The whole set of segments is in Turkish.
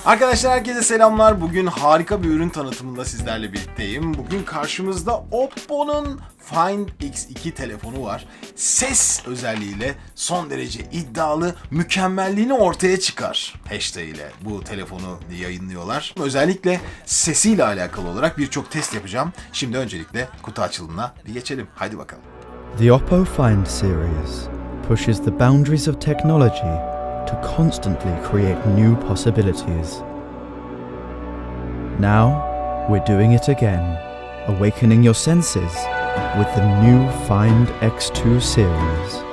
Arkadaşlar herkese selamlar. Bugün harika bir ürün tanıtımında sizlerle birlikteyim. Bugün karşımızda Oppo'nun Find X2 telefonu var. Ses özelliğiyle son derece iddialı, mükemmelliğini ortaya çıkar hashtag ile bu telefonu yayınlıyorlar. Özellikle sesiyle alakalı olarak birçok test yapacağım. Şimdi öncelikle kutu açılımına bir geçelim. Haydi bakalım. The Oppo Find series pushes the boundaries of technology to constantly create new possibilities. Now, we're doing it again, awakening your senses with the new Find X2 series.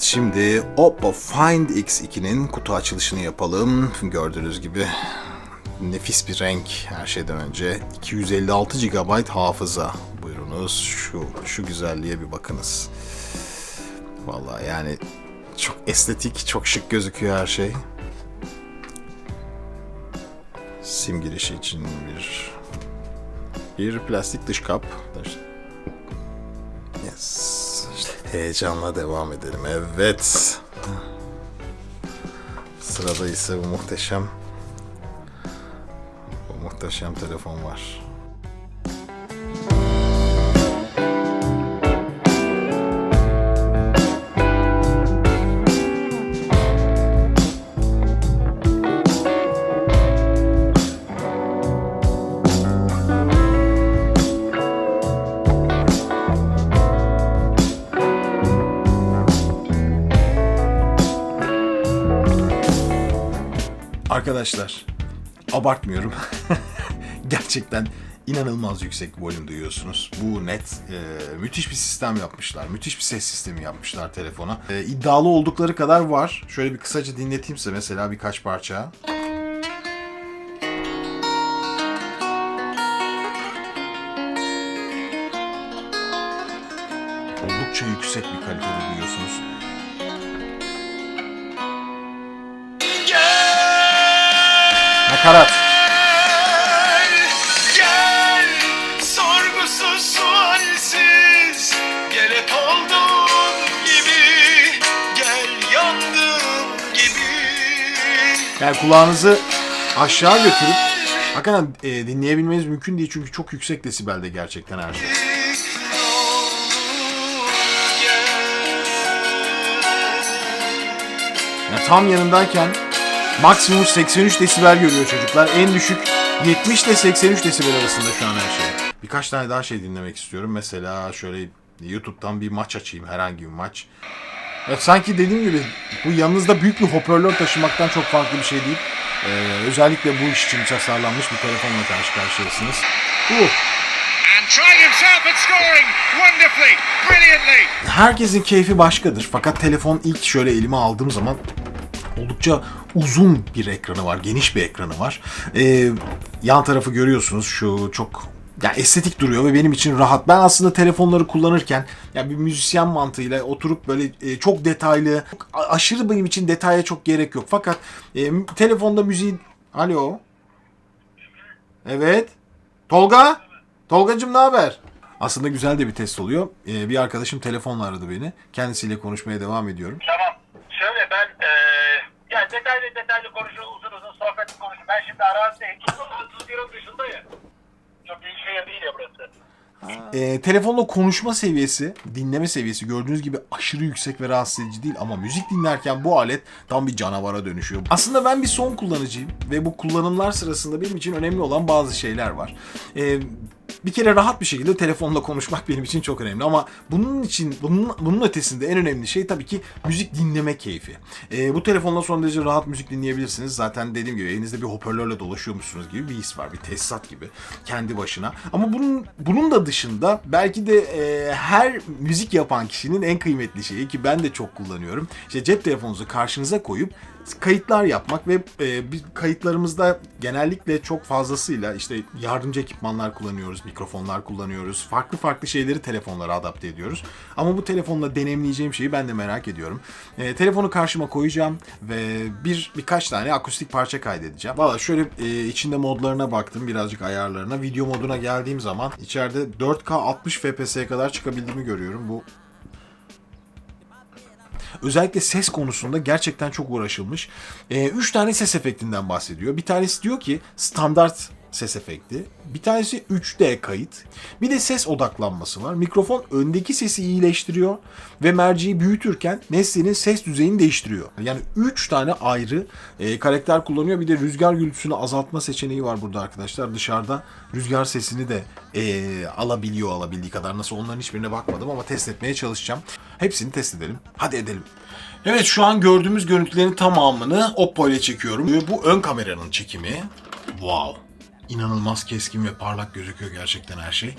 Şimdi Oppo Find X2'nin kutu açılışını yapalım. Gördüğünüz gibi nefis bir renk her şeyden önce. 256 GB hafıza. Buyurunuz şu güzelliğe bir bakınız. Vallahi yani çok estetik, çok şık gözüküyor her şey. Sim girişi için bir plastik dış kap. Yes. Heyecanla devam edelim. Evet. Sırada ise bu muhteşem telefon var. Arkadaşlar, abartmıyorum. Gerçekten inanılmaz yüksek volüm duyuyorsunuz. Bu net. Müthiş bir sistem yapmışlar. Müthiş bir ses sistemi yapmışlar telefona. İddialı oldukları kadar var. Şöyle bir kısaca dinleteyim size mesela birkaç parça. Oldukça yüksek bir kalitede duyuyorsunuz. Nakarat. Gel, sorgusuz sualsiz, gel hep olduğun gibi, gel yandığım gibi. Yani kulağınızı aşağı götürüp hakikaten dinleyebilmeniz mümkün değil çünkü çok yüksek desibelde gerçekten her şey. Yani tam yanındayken maksimum 83 desibel görüyor çocuklar. En düşük 70 ile 83 desibel arasında şu an her şey. Birkaç tane daha şey dinlemek istiyorum. Mesela şöyle YouTube'dan bir maç açayım. Herhangi bir maç. Evet, sanki dediğim gibi bu yanınızda büyük bir hoparlör taşımaktan çok farklı bir şey değil. Özellikle bu iş için tasarlanmış bir telefonla karşı karşıyasınız. Herkesin keyfi başkadır. Fakat telefon ilk şöyle elime aldığım zaman oldukça uzun bir ekranı var, geniş bir ekranı var. Yan tarafı görüyorsunuz, şu çok yani estetik duruyor ve benim için rahat. Ben aslında telefonları kullanırken yani bir müzisyen mantığıyla oturup böyle çok detaylı, çok aşırı benim için detaya çok gerek yok. Fakat telefonda müziği... Alo? Evet? Tolga? Tolgacığım ne haber? Aslında güzel de bir test oluyor. Bir arkadaşım telefonla aradı beni. Kendisiyle konuşmaya devam ediyorum. Tamam. Şöyle ben yani detaylı konuşur, uzun sohbet konuşur. Ben şimdi arazideyim. Stüdyonun dışındayım. Çok büyük şey değil ya burası. Telefonla konuşma seviyesi, dinleme seviyesi gördüğünüz gibi aşırı yüksek ve rahatsız edici değil ama müzik dinlerken bu alet tam bir canavara dönüşüyor. Aslında ben bir son kullanıcıyım ve bu kullanımlar sırasında benim için önemli olan bazı şeyler var. Bir kere rahat bir şekilde telefonla konuşmak benim için çok önemli ama bunun ötesinde en önemli şey tabii ki müzik dinleme keyfi. Bu telefonla son derece rahat müzik dinleyebilirsiniz. Zaten dediğim gibi elinizde bir hoparlörle dolaşıyormuşsunuz gibi bir his var. Bir tesisat gibi kendi başına. Ama bunun da dışında belki de her müzik yapan kişinin en kıymetli şeyi ki ben de çok kullanıyorum. İşte cep telefonunuzu karşınıza koyup kayıtlar yapmak ve biz kayıtlarımızda genellikle çok fazlasıyla işte yardımcı ekipmanlar kullanıyoruz, mikrofonlar kullanıyoruz, farklı şeyleri telefonlara adapte ediyoruz. Ama bu telefonla deneyimleyeceğim şeyi ben de merak ediyorum. Telefonu karşıma koyacağım ve birkaç tane akustik parça kaydedeceğim. Valla şöyle içinde modlarına baktım, birazcık ayarlarına. Video moduna geldiğim zaman içeride 4K 60 FPS'ye kadar çıkabildiğimi görüyorum. Bu özellikle ses konusunda gerçekten çok uğraşılmış. 3 tane ses efektinden bahsediyor. Bir tanesi diyor ki standart ses efekti. Bir tanesi 3D kayıt. Bir de ses odaklanması var. Mikrofon öndeki sesi iyileştiriyor ve merceği büyütürken nesnenin ses düzeyini değiştiriyor. Yani 3 tane ayrı karakter kullanıyor. Bir de rüzgar gürültüsünü azaltma seçeneği var burada arkadaşlar. Dışarıda rüzgar sesini de alabiliyor alabildiği kadar. Nasıl, onların hiçbirine bakmadım ama test etmeye çalışacağım. Hepsini test edelim. Hadi edelim. Evet, şu an gördüğümüz görüntülerin tamamını Oppo ile çekiyorum. Bu ön kameranın çekimi. Wow. İnanılmaz keskin ve parlak gözüküyor gerçekten her şey.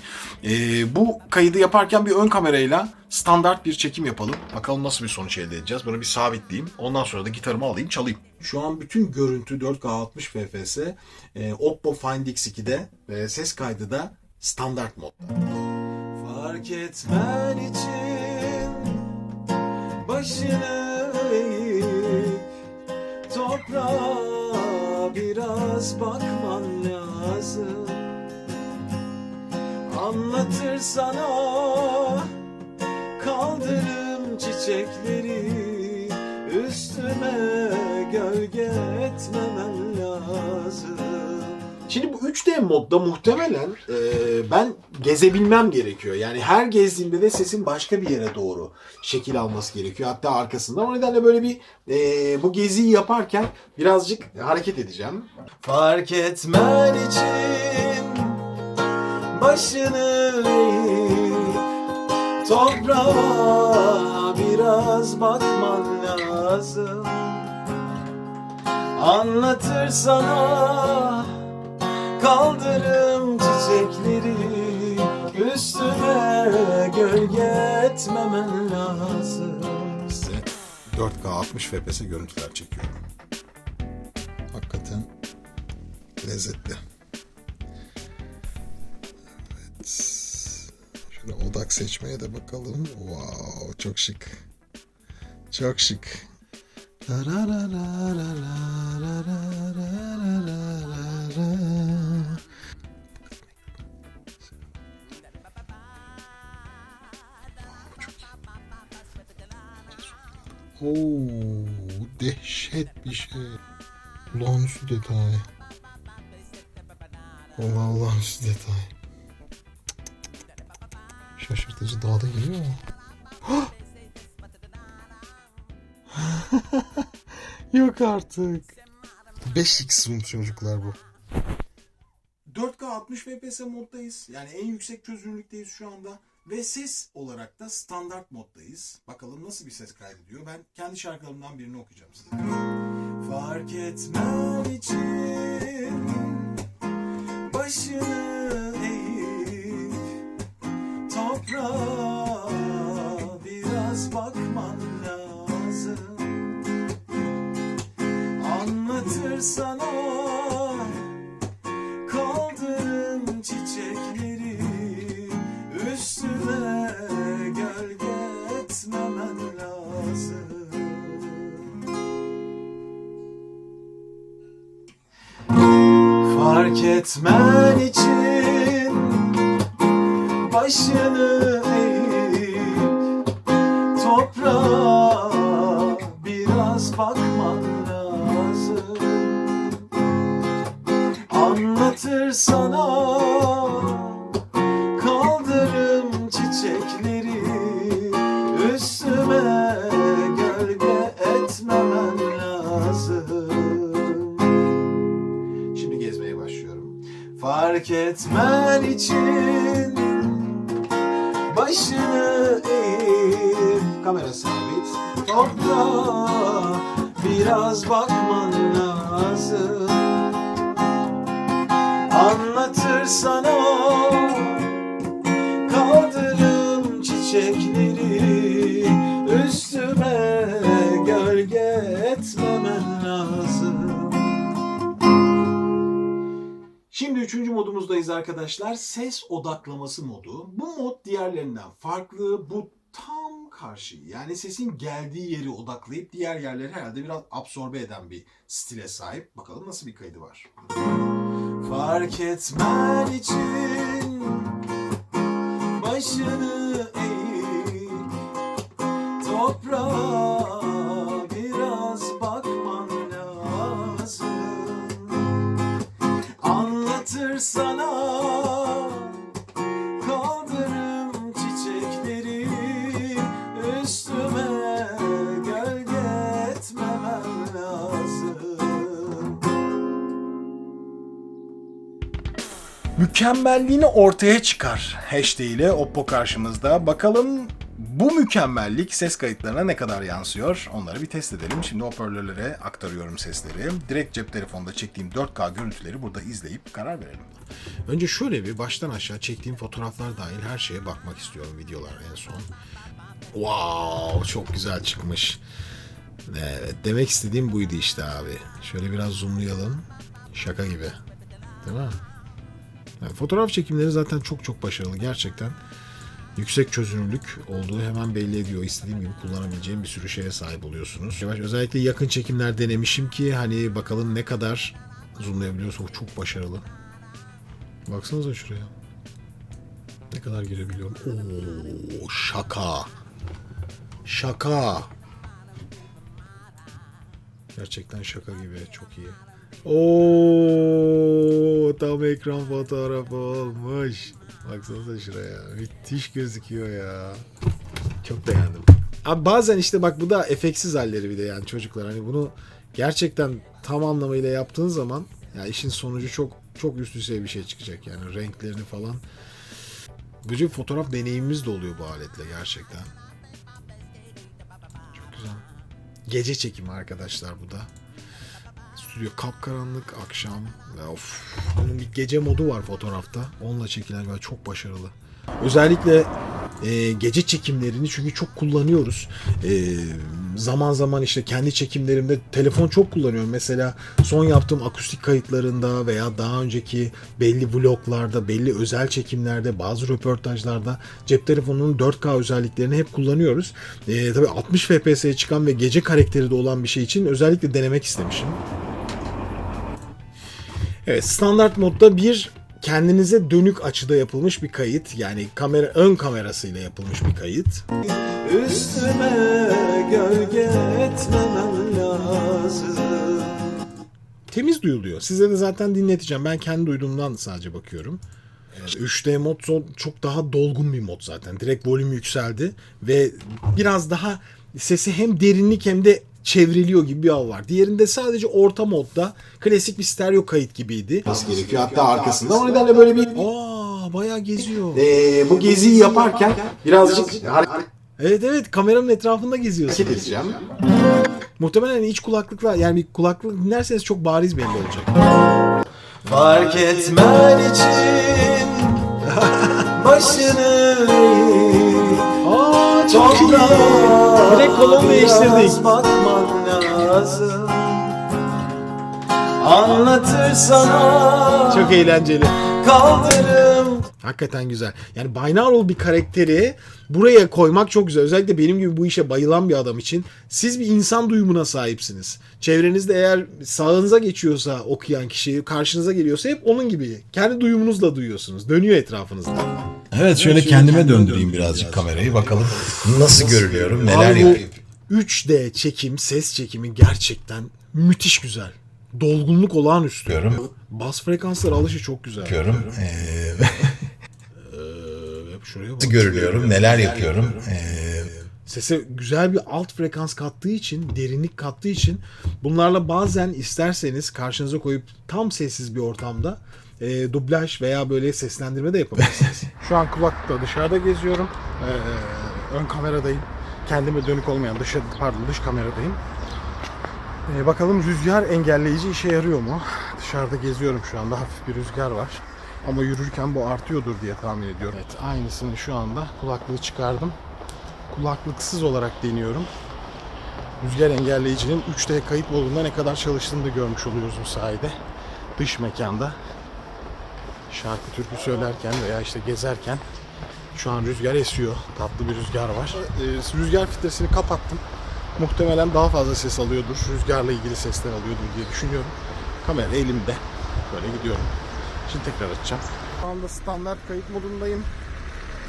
Bu kaydı yaparken bir ön kamerayla standart bir çekim yapalım. Bakalım nasıl bir sonuç elde edeceğiz. Bunu bir sabitleyeyim. Ondan sonra da gitarımı alayım, çalayım. Şu an bütün görüntü 4K 60 fps. Oppo Find X2'de ve ses kaydı da standart modda. Fark etmen için başını eğip toprağa biraz bakman lazım. Anlatır sana kaldırım çiçekleri, üstüme gölge etmemen lazım. Şimdi bu 3D modda muhtemelen ben gezebilmem gerekiyor. Yani her gezdiğimde de sesin başka bir yere doğru şekil alması gerekiyor. Hatta arkasında. O nedenle böyle bir bu geziyi yaparken birazcık hareket edeceğim. Fark etmen için başını eğip toprağa biraz bakman lazım. Anlatır sana kaldırım çiçekleri, üstüne gölge etmemen lazım. Size 4K 60 fps görüntüler çekiyorum. Hakikaten lezzetli. Evet. Şöyle odak seçmeye de bakalım. Wow, çok şık. Çok şık. Oo, dehşet bir şey. Olağanüstü detay. Olağanüstü detay. Şaşırtıcı, daha da geliyor mu? Yok artık. 5x zoom çocuklar bu. 4K 60 fps moddayız. Yani en yüksek çözünürlükteyiz şu anda. Ve ses olarak da standart moddayız. Bakalım nasıl bir ses kaydediyor. Ben kendi şarkılarımdan birini okuyacağım size. Fark etmen için başını eğip toprağa biraz bakman lazım. Anlatır sana kaldırım çiçekleri, üstüne gölge etmemen lazım. Fark etmen için başını eğip toprağa biraz bakman lazım. Anlatır sana kaldırım çiçekleri, üstüme gölge etmemen lazım. Şimdi gezmeye başlıyorum. Fark etmen için başını eğip, kamera sabit, toprağa biraz bakman lazım. Anlatır sana kaldırım çiçekleri, üstüme gölge etmemen Şimdi 3. modumuzdayız arkadaşlar. Ses odaklaması modu. Bu mod diğerlerinden farklı. Bu tam karşı. Yani sesin geldiği yeri odaklayıp diğer yerleri herhalde biraz absorbe eden bir stile sahip. Bakalım nasıl bir kaydı var. Fark etmen için başını eğip toprağa biraz bakman lazım. Anlatır sana kaldırım çiçekleri, üstüme gölge etmemem lazım. Mükemmelliğini ortaya çıkar hashtag ile Oppo karşımızda. Bakalım bu mükemmellik ses kayıtlarına ne kadar yansıyor? Onları bir test edelim. Şimdi hoparlörlere aktarıyorum sesleri. Direkt cep telefonunda çektiğim 4K görüntüleri burada izleyip karar verelim. Önce şöyle bir baştan aşağı çektiğim fotoğraflar dahil her şeye bakmak istiyorum, videolar en son. Wow, çok güzel çıkmış. Evet, demek istediğim buydu işte abi. Şöyle biraz zoomlayalım. Şaka gibi. Değil mi? Yani fotoğraf çekimleri zaten çok başarılı gerçekten. Yüksek çözünürlük olduğu hemen belli ediyor. İstediğim gibi kullanabileceğim bir sürü şeye sahip oluyorsunuz. Özellikle yakın çekimler denemişim ki hani bakalım ne kadar zoomlayabiliyorsa, çok başarılı. Baksanıza şuraya. Ne kadar girebiliyorum. Oo, şaka. Şaka. Gerçekten şaka gibi, çok iyi. Oo, tam ekran fotoğrafı olmuş. Baksanıza şuraya. Müthiş gözüküyor ya. Çok beğendim. Abi bazen işte bak bu da efektsiz halleri bir de yani çocuklar. Hani bunu gerçekten tam anlamıyla yaptığın zaman ya işin sonucu çok üst düzey bir şey çıkacak yani renklerini falan. Böylece fotoğraf deneyimimiz de oluyor bu aletle gerçekten. Çok güzel. Gece çekimi arkadaşlar bu da. Stüdyo kapkaranlık, akşam. Of, bunun bir gece modu var fotoğrafta. Onunla çekilen çok başarılı. Özellikle gece çekimlerini çünkü çok kullanıyoruz. Zaman zaman işte kendi çekimlerimde telefon çok kullanıyorum. Mesela son yaptığım akustik kayıtlarında veya daha önceki belli vloglarda, belli özel çekimlerde, bazı röportajlarda cep telefonunun 4K özelliklerini hep kullanıyoruz. Tabii 60 FPS'ye çıkan ve gece karakteri de olan bir şey için özellikle denemek istemişim. Evet, standart modda bir kendinize dönük açıda yapılmış bir kayıt. Yani ön kamerasıyla yapılmış bir kayıt. Üstüme gölge etmemem lazım. Temiz duyuluyor. Size de zaten dinleteceğim. Ben kendi duyduğumdan sadece bakıyorum. 3D mod çok daha dolgun bir mod zaten. Direkt volüm yükseldi ve biraz daha sesi hem derinlik hem de çevriliyor gibi bir hava var. Diğerinde sadece orta modda klasik bir stereo kayıt gibiydi. Nasıl gerekiyor hatta arkasında. O nedenle böyle bir bayağı geziyor. Bu geziyi yaparken birazcık evet kameranın etrafında geziyorsun. Hareket edeceğim. Muhtemelen iç kulaklıkla yani bir kulaklık dinlerseniz çok bariz belli olacak. Fark etmen için başını çok iyi. Direkt kolonu değiştirdik. Bakman lazım. Anlatır sana. Çok eğlenceli. Kaldırım. Hakikaten güzel. Yani binaural bir karakteri buraya koymak çok güzel. Özellikle benim gibi bu işe bayılan bir adam için. Siz bir insan duyumuna sahipsiniz. Çevrenizde eğer sağınıza geçiyorsa okuyan kişi, karşınıza geliyorsa hep onun gibi. Kendi duyumunuzla duyuyorsunuz. Dönüyor etrafınızda. Evet şöyle kendime döndüreyim birazcık kamerayı bakalım nasıl görünüyorum, neler yapayım. 3D çekim, ses çekimi gerçekten müthiş güzel. Dolgunluk olağanüstü. Yapıyorum. Bas frekansları alışı çok güzel. Yapıyorum. Şuraya bak. Nasıl görünüyorum, neler yapıyorum. Sese güzel bir alt frekans kattığı için, derinlik kattığı için bunlarla bazen isterseniz karşınıza koyup tam sessiz bir ortamda dublaj veya böyle seslendirme de yapabilirsiniz. Şu an kulaklıkla dışarıda geziyorum. Ön kameradayım. Kendime dönük olmayan dış kameradayım. Bakalım rüzgar engelleyici işe yarıyor mu? Dışarıda geziyorum şu anda. Hafif bir rüzgar var. Ama yürürken bu artıyordur diye tahmin ediyorum. Evet, aynısını şu anda kulaklığı çıkardım. Kulaklıksız olarak deniyorum. Rüzgar engelleyicinin 3D kayıt modunda ne kadar çalıştığını da görmüş oluyoruz bu sayede. Dış mekanda. şarkı türkü söylerken veya işte gezerken şu an rüzgar esiyor. Tatlı bir rüzgar var. Rüzgar filtresini kapattım. Muhtemelen daha fazla ses alıyordur. Rüzgarla ilgili sesler alıyordur diye düşünüyorum. Kamera elimde. Böyle gidiyorum. Şimdi tekrar açacağım. Şu anda standart kayıt modundayım.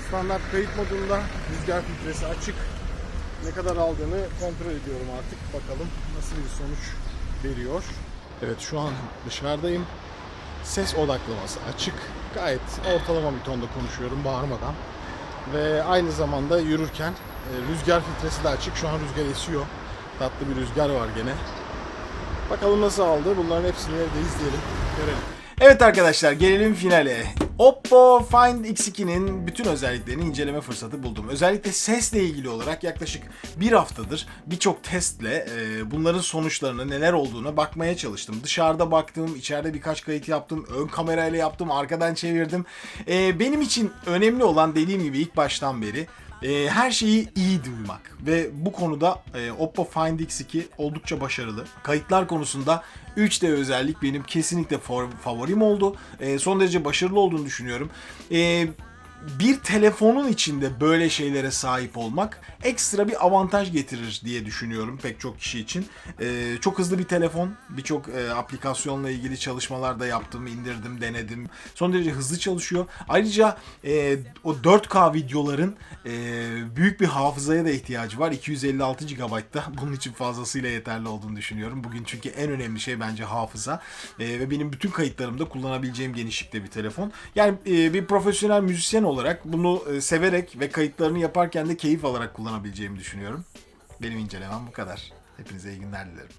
Standart kayıt modunda rüzgar filtresi açık. Ne kadar aldığını kontrol ediyorum artık. Bakalım nasıl bir sonuç veriyor. Evet, şu an dışarıdayım. Ses odaklaması açık. Gayet ortalama bir tonda konuşuyorum bağırmadan. Ve aynı zamanda yürürken rüzgar filtresi de açık. Şu an rüzgar esiyor. Tatlı bir rüzgar var gene. Bakalım nasıl aldı. Bunların hepsini evde izleyelim. Görelim. Evet arkadaşlar, gelelim finale. Oppo Find X2'nin bütün özelliklerini inceleme fırsatı buldum. Özellikle sesle ilgili olarak yaklaşık bir haftadır birçok testle bunların sonuçlarına, neler olduğuna bakmaya çalıştım. Dışarıda baktım, içeride birkaç kayıt yaptım, ön kamerayla yaptım, arkadan çevirdim. Benim için önemli olan, dediğim gibi ilk baştan beri, her şeyi iyi duymak ve bu konuda Oppo Find X2 oldukça başarılı. Kayıtlar konusunda 3D özellik benim kesinlikle favorim oldu. Son derece başarılı olduğunu düşünüyorum. Bir telefonun içinde böyle şeylere sahip olmak ekstra bir avantaj getirir diye düşünüyorum pek çok kişi için. Çok hızlı bir telefon. Birçok aplikasyonla ilgili çalışmalar da yaptım, indirdim, denedim. Son derece hızlı çalışıyor. Ayrıca o 4K videoların büyük bir hafızaya da ihtiyacı var. 256 GB'da. Bunun için fazlasıyla yeterli olduğunu düşünüyorum. Bugün çünkü en önemli şey bence hafıza. Ve benim bütün kayıtlarımda kullanabileceğim genişlikte bir telefon. Yani bir profesyonel müzisyen olarak bunu severek ve kayıtlarını yaparken de keyif alarak kullanabileceğimi düşünüyorum. Benim incelemem bu kadar. Hepinize iyi günler dilerim.